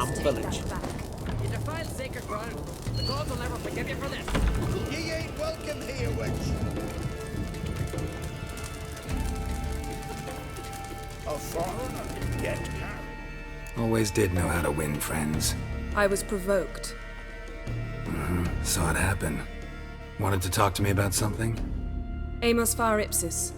damn village. You defile sacred ground. The gods will never forgive you for this. Ye ain't welcome here, wench. A foreigner, yet carried. Always did know how to win friends. I was provoked. Saw it happen. Wanted to talk to me about something? Amos Far Ipsis,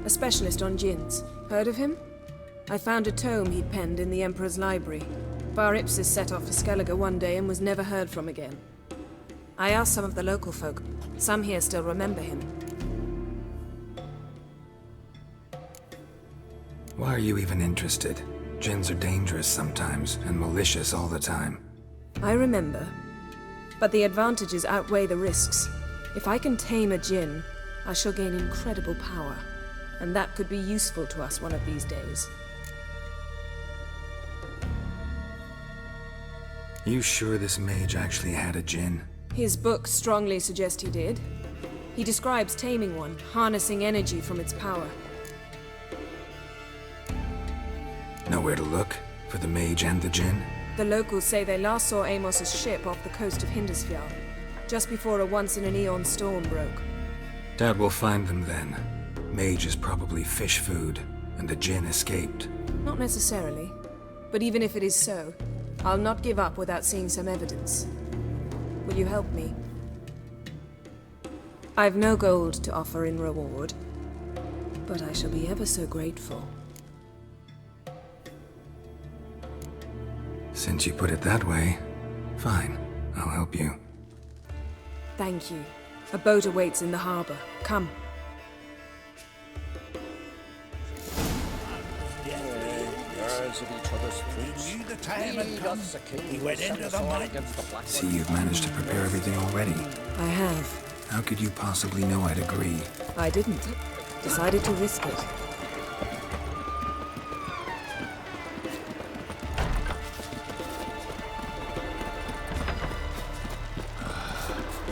a specialist on djinns. Heard of him? I found a tome he'd penned in the Emperor's library. Far Ipsis set off for Skellige one day and was never heard from again. I asked some of the local folk. Some here still remember him. Why are you even interested? Djinns are dangerous sometimes, and malicious all the time. I remember. But the advantages outweigh the risks. If I can tame a djinn, I shall gain incredible power. And that could be useful to us one of these days. You sure this mage actually had a djinn? His books strongly suggest he did. He describes taming one, harnessing energy from its power. Nowhere to look? For the mage and the djinn? The locals say they last saw Amos's ship off the coast of Hindisfjall, just before a once-in-an-eon storm broke. Doubt we'll find them then. Mage is probably fish food, and the djinn escaped. Not necessarily. But even if it is so, I'll not give up without seeing some evidence. Will you help me? I've no gold to offer in reward, but I shall be ever so grateful. Since you put it that way, fine. I'll help you. Thank you. A boat awaits in the harbor. Come. Birds of each other's fruits. Knew the time had Lead come. us the king He who went set into us the all mine. against the Black See, One. you've managed to prepare everything already. I have. How could you possibly know I'd agree? I didn't. Decided to risk it.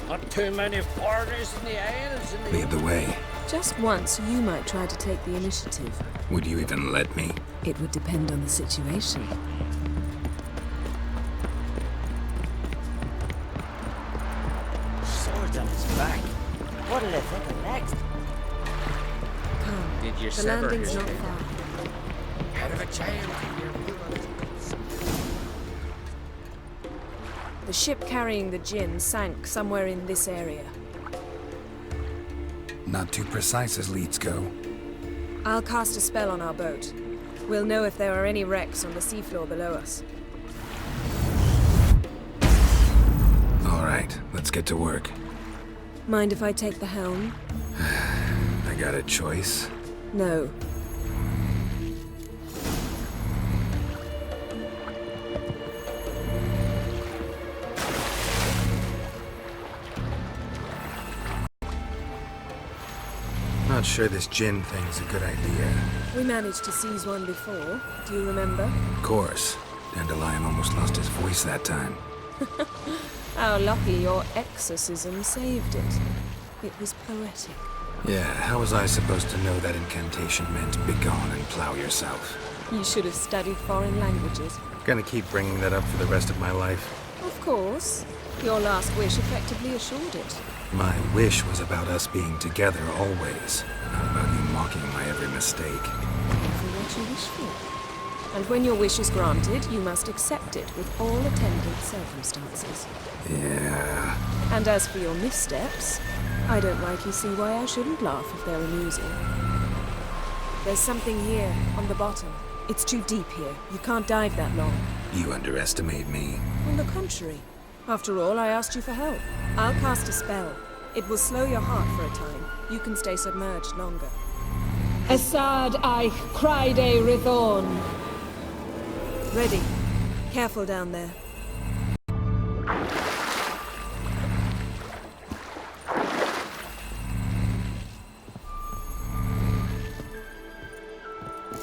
Not too many foreigners in the Isles in the... Lead the way. Just once, you might try to take the initiative. Would you even let me? It would depend on the situation. Sword on his back. What'll they think of next? Come. Did you The sever landing's his not head? far. Out of a child. The ship carrying the djinn sank somewhere in this area. Not too precise as leads go. I'll cast a spell on our boat. We'll know if there are any wrecks on the seafloor below us. All right, let's get to work. Mind if I take the helm? I got a choice. No. Not sure this djinn thing's a good idea. We managed to seize one before. Do you remember? Of course. Dandelion almost lost his voice that time. How lucky your exorcism saved it. It was poetic. Yeah, how was I supposed to know that incantation meant begone and plow yourself? You should have studied foreign languages. Gonna keep bringing that up for the rest of my life. Of course. Your last wish effectively assured it. My wish was about us being together always, not about you mocking my every mistake. Careful what you wish for. And when your wish is granted, you must accept it with all attendant circumstances. Yeah. And as for your missteps, I don't rightly see why I shouldn't laugh if they're amusing. There's something here, on the bottom. It's too deep here. You can't dive that long. You underestimate me. On the contrary. After all, I asked you for help. I'll cast a spell. It will slow your heart for a time. You can stay submerged longer. Assad I Cryde Rithorn. Ready. Careful down there.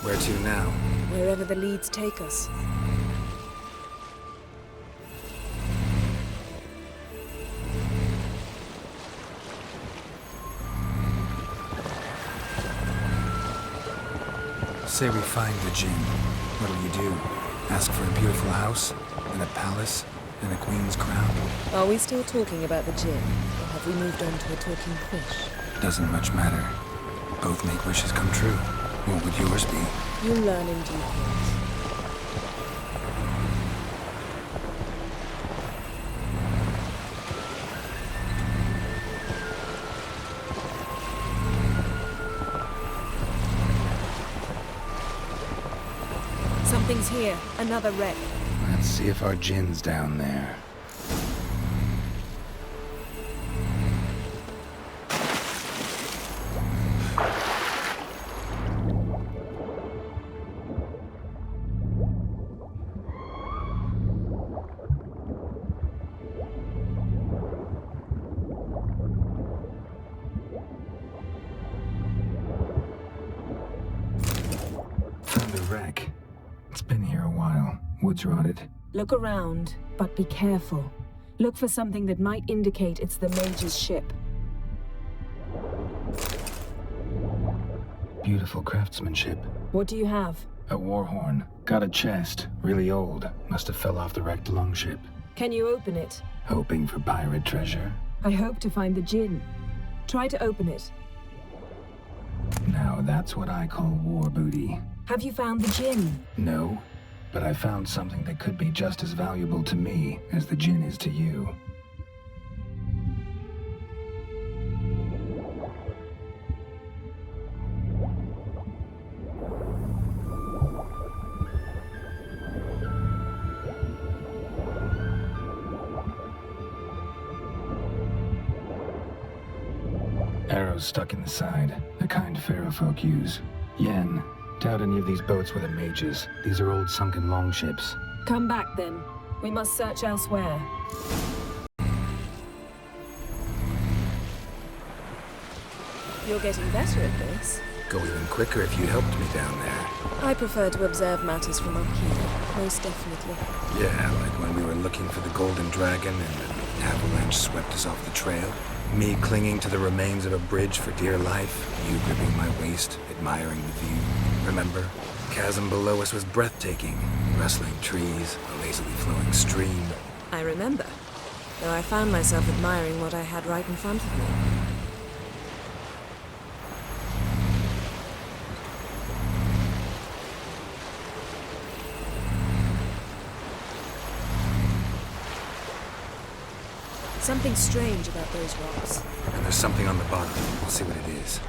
Where to now? Wherever the leads take us. Say we find the djinn. What'll you do? Ask for a beautiful house, and a palace, and a queen's crown. Are we still talking about the gin, or have we moved on to a talking fish? Doesn't much matter. Both make wishes come true. What would yours be? You'll learn in due course. Something's here. Another wreck. Let's see if our gin's down there. Found a wreck. It's been here a while. Wood's rotted. Look around, but be careful. Look for something that might indicate it's the Mage's ship. Beautiful craftsmanship. What do you have? A war horn. Got a chest. Really old. Must have fell off the wrecked longship. Can you open it? Hoping for pirate treasure. I hope to find the gin. Try to open it. Now that's what I call war booty. Have you found the gin? No, but I found something that could be just as valuable to me as the gin is to you. Arrows stuck in the side, the kind Pharaoh folk use. Yen, doubt any of these boats were the Mage's. These are old sunken longships. Come back then. We must search elsewhere. You're getting better at this. Go even quicker if you helped me down there. I prefer to observe matters from up here, most definitely. Yeah, like when we were looking for the Golden Dragon and an avalanche swept us off the trail. Me clinging to the remains of a bridge for dear life, you gripping my waist, admiring the view. Remember? The chasm below us was breathtaking. Rustling trees, a lazily flowing stream. I remember, though I found myself admiring what I had right in front of me. Something strange about those rocks. And there's something on the bottom. We'll see what it is.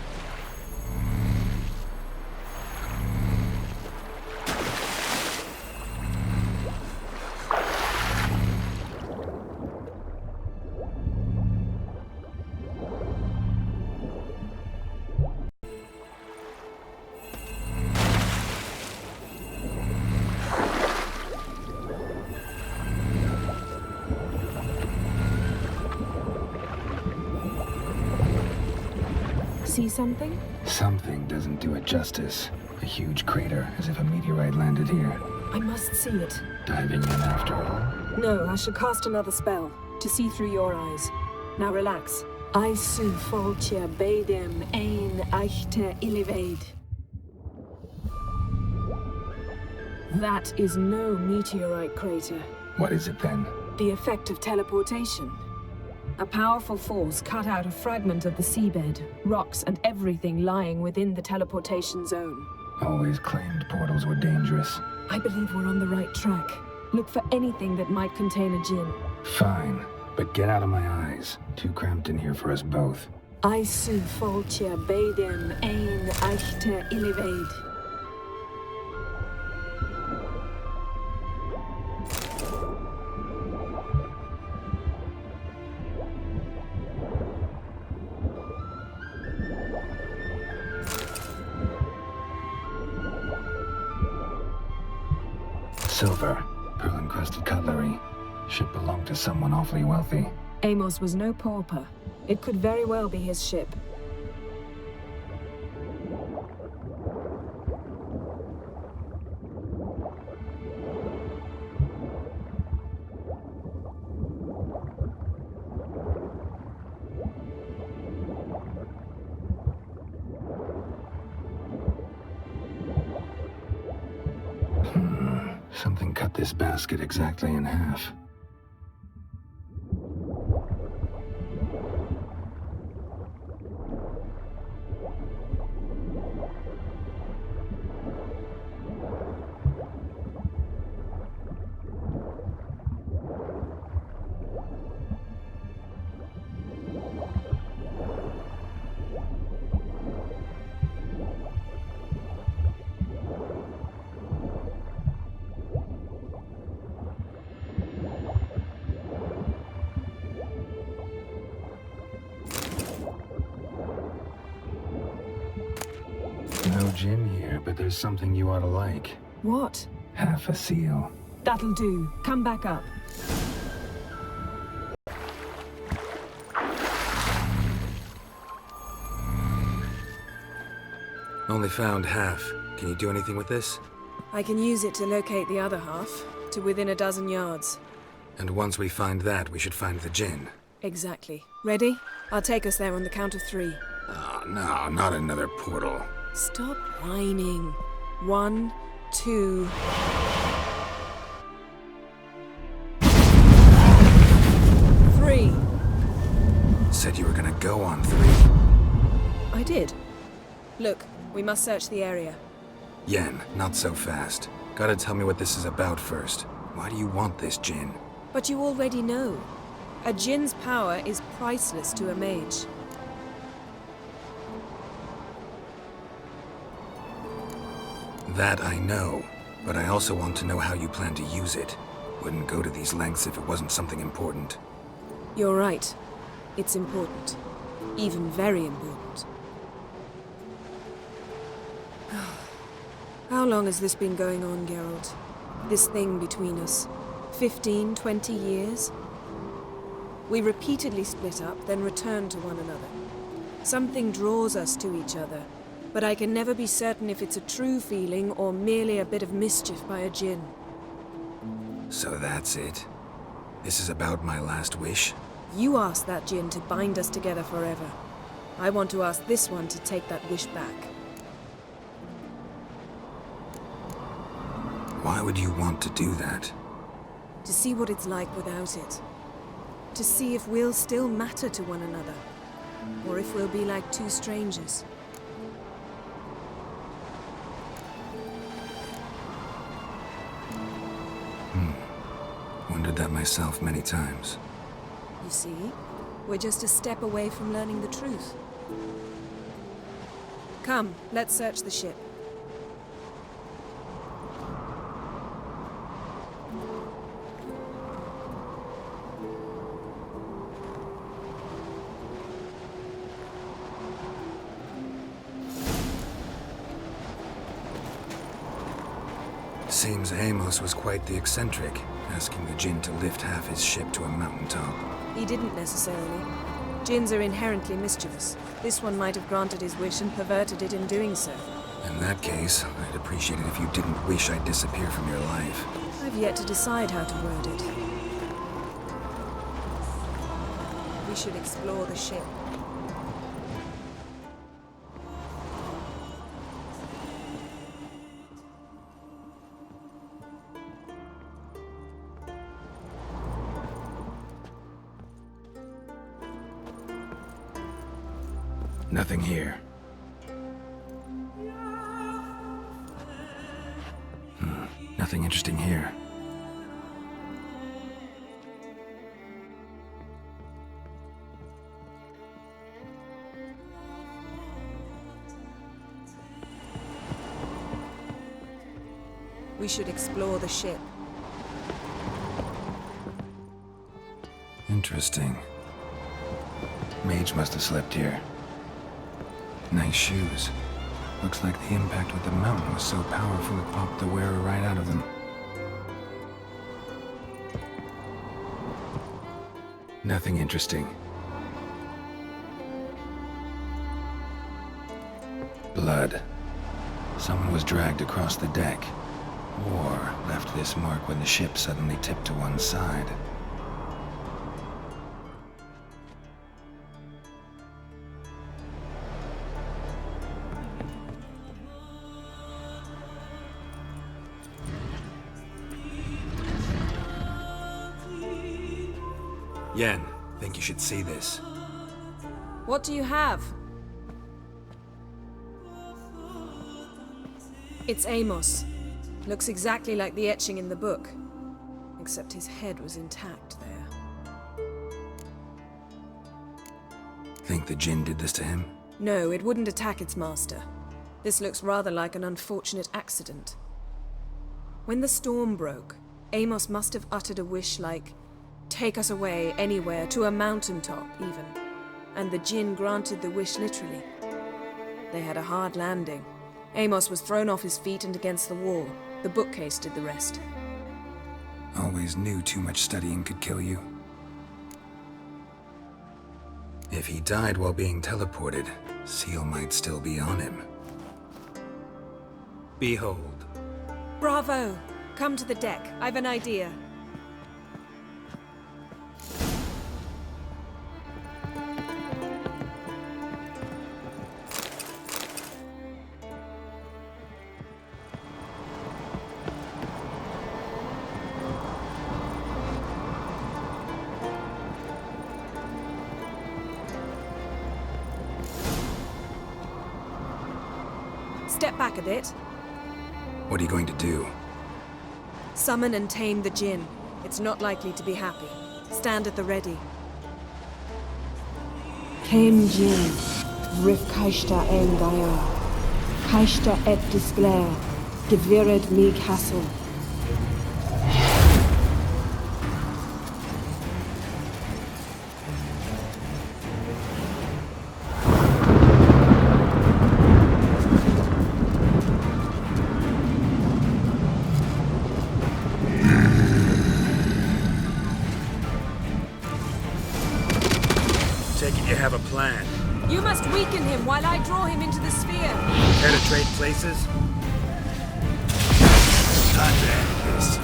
See something? Something doesn't do it justice. A huge crater, as if a meteorite landed here. I must see it. Diving in after all? No, I should cast another spell, to see through your eyes. Now relax. I su foltia bedem ein eichte illivaid. That is no meteorite crater. What is it then? The effect of teleportation. A powerful force cut out a fragment of the seabed, rocks and everything lying within the teleportation zone. Always claimed portals were dangerous. I believe we're on the right track. Look for anything that might contain a djinn. Fine, but get out of my eyes. Too cramped in here for us both. I su foltia bedem ein eichte illivaid. Silver, pearl-encrusted cutlery. Ship belonged to someone awfully wealthy. Amos was no pauper. It could very well be his ship. Something cut this basket exactly in half. No gin here, but there's something you ought to like. What? Half a seal. That'll do. Come back up. Only found half. Can you do anything with this? I can use it to locate the other half, to within a dozen yards. And once we find that, we should find the gin. Exactly. Ready? I'll take us there on the count of 3. Oh, no, not another portal. Stop whining. 1, 2... Three. Said you were gonna go on 3. I did. Look, we must search the area. Yen, not so fast. Gotta tell me what this is about first. Why do you want this gin? But you already know. A djinn's power is priceless to a mage. That I know, but I also want to know how you plan to use it. Wouldn't go to these lengths if it wasn't something important. You're right. It's important. Even very important. How long has this been going on, Geralt? This thing between us? 15, 20 years? We repeatedly split up, then return to one another. Something draws us to each other, but I can never be certain if it's a true feeling or merely a bit of mischief by a djinn. So that's it? This is about my last wish? You asked that djinn to bind us together forever. I want to ask this one to take that wish back. Why would you want to do that? To see what it's like without it. To see if we'll still matter to one another. Or if we'll be like two strangers. Wondered that myself many times. You see, we're just a step away from learning the truth. Come, let's search the ship. Seems Amos was quite the eccentric, asking the djinn to lift half his ship to a mountaintop. He didn't necessarily. Djinns are inherently mischievous. This one might have granted his wish and perverted it in doing so. In that case, I'd appreciate it if you didn't wish I'd disappear from your life. I've yet to decide how to word it. We should explore the ship. Nothing here. Nothing interesting here. We should explore the ship. Interesting. Mage must have slept here. Nice shoes. Looks like the impact with the mountain was so powerful it popped the wearer right out of them. Nothing interesting. Blood. Someone was dragged across the deck. Or left this mark when the ship suddenly tipped to one side. Yen, think you should see this. What do you have? It's Amos. Looks exactly like the etching in the book. Except his head was intact there. Think the Jinn did this to him? No, it wouldn't attack its master. This looks rather like an unfortunate accident. When the storm broke, Amos must have uttered a wish like, "Take us away, anywhere, to a mountaintop, even." And the Jinn granted the wish literally. They had a hard landing. Amos was thrown off his feet and against the wall. The bookcase did the rest. Always knew too much studying could kill you. If he died while being teleported, Seal might still be on him. Behold. Bravo! Come to the deck. I've an idea. Step back a bit. What are you going to do? Summon and tame the Jinn. It's not likely to be happy. Stand at the ready. Came Jin, Rif Kaishta en Gaia, Kaishta et Disglair, Gevired me Castle. Take it you have a plan. You must weaken him while I draw him into the sphere. Care to trade places? Time to end this.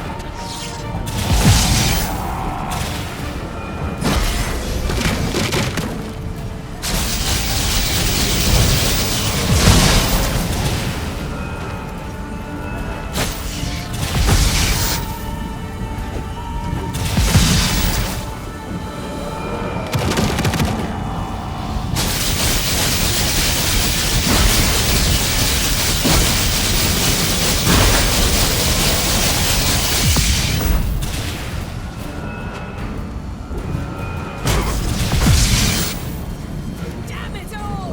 Damn it all!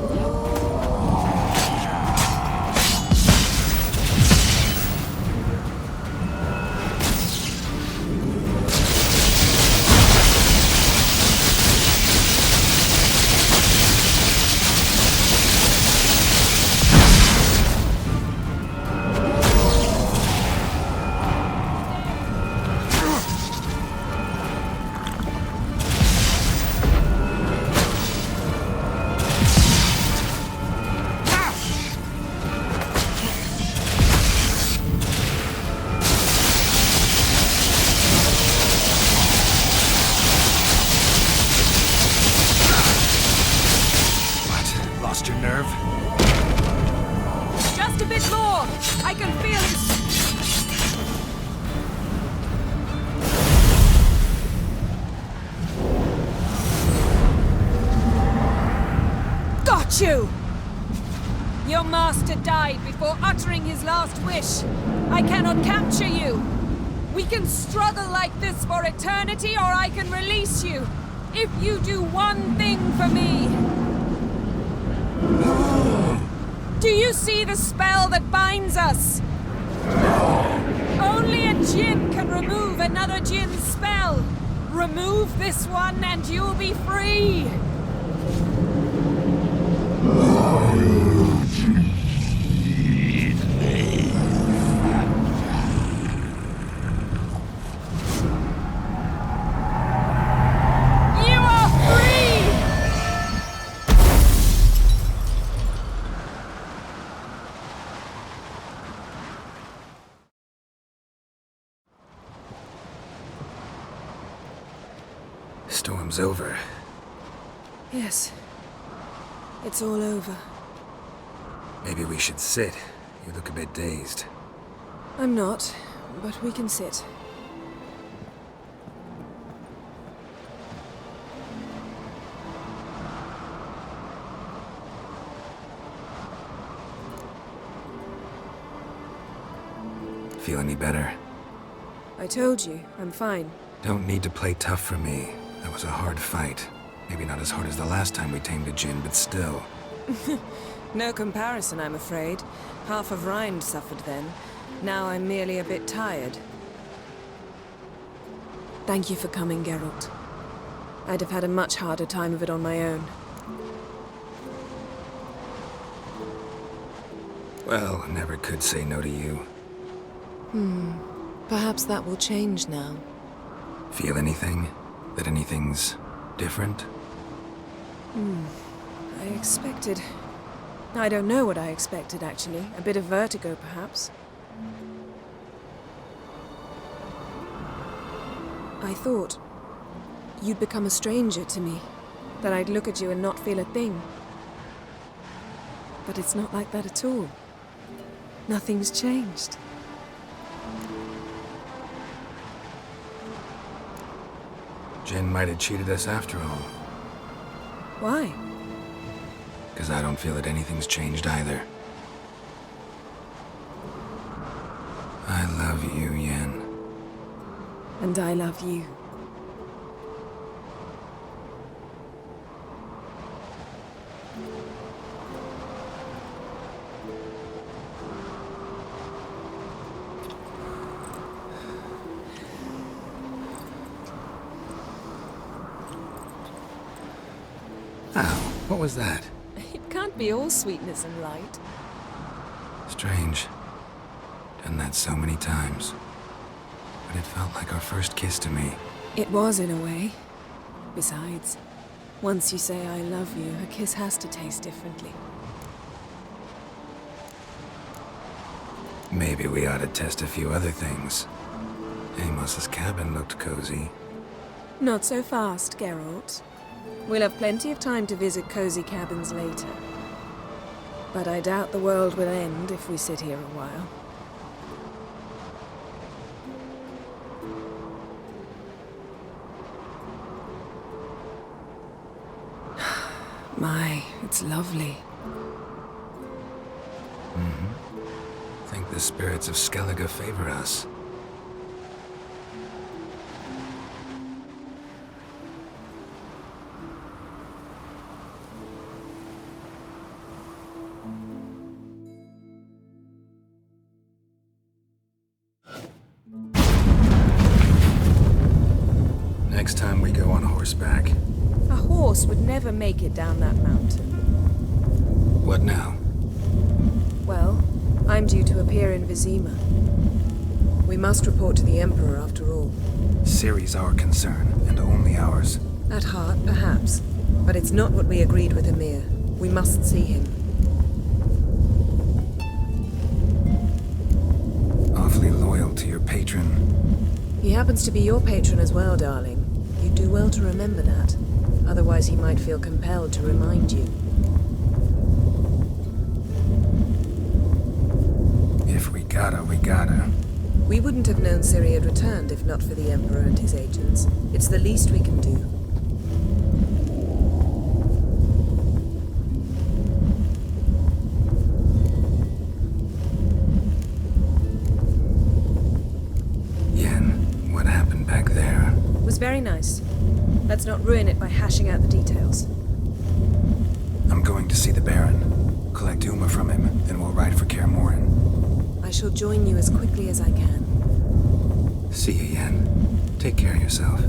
What? Lost your nerve? Just a bit more! I can feel it! Got you! Your master died before uttering his last wish. I cannot capture you. We can struggle like this for eternity, or I can release you. If you do one thing for me. Do you see the spell that binds us? Only a Jinn can remove another Jinn's spell. Remove this one and you'll be free. You are free! Storm's over. Yes. It's all over. Maybe we should sit. You look a bit dazed. I'm not, but we can sit. Feel any better? I told you, I'm fine. Don't need to play tough for me. That was a hard fight. Maybe not as hard as the last time we tamed a djinn, but still. No comparison, I'm afraid. Half of Rind suffered then. Now I'm merely a bit tired. Thank you for coming, Geralt. I'd have had a much harder time of it on my own. Well, never could say no to you. Perhaps that will change now. Feel anything? That anything's different? I expected... I don't know what I expected, actually. A bit of vertigo, perhaps. I thought you'd become a stranger to me, that I'd look at you and not feel a thing. But it's not like that at all. Nothing's changed. Jinn might have cheated us after all. Why? Because I don't feel that anything's changed either. I love you, Yen. And I love you. Ow, what was that? It can't be all sweetness and light. Strange. Done that so many times. But it felt like our first kiss to me. It was, in a way. Besides, once you say I love you, a kiss has to taste differently. Maybe we ought to test a few other things. Amos's cabin looked cozy. Not so fast, Geralt. We'll have plenty of time to visit cozy cabins later. But I doubt the world will end if we sit here a while. My, it's lovely. Think the spirits of Skellige favor us. Next time we go on horseback. A horse would never make it down that mountain. What now? Well, I'm due to appear in Vizima. We must report to the Emperor after all. Ciri's our concern, and only ours. At heart, perhaps. But it's not what we agreed with Emir. We must see him. Awfully loyal to your patron. He happens to be your patron as well, darling. You'd do well to remember that. Otherwise he might feel compelled to remind you. If we gotta, we gotta. We wouldn't have known Ciri had returned if not for the Emperor and his agents. It's the least we can do. Yen, what happened back there? It was very nice. Let's not ruin it by hashing out the details. I'm going to see the Baron. Collect Uma from him, then we'll ride for Kaer Morhen. I shall join you as quickly as I can. See you, Yen. Take care of yourself.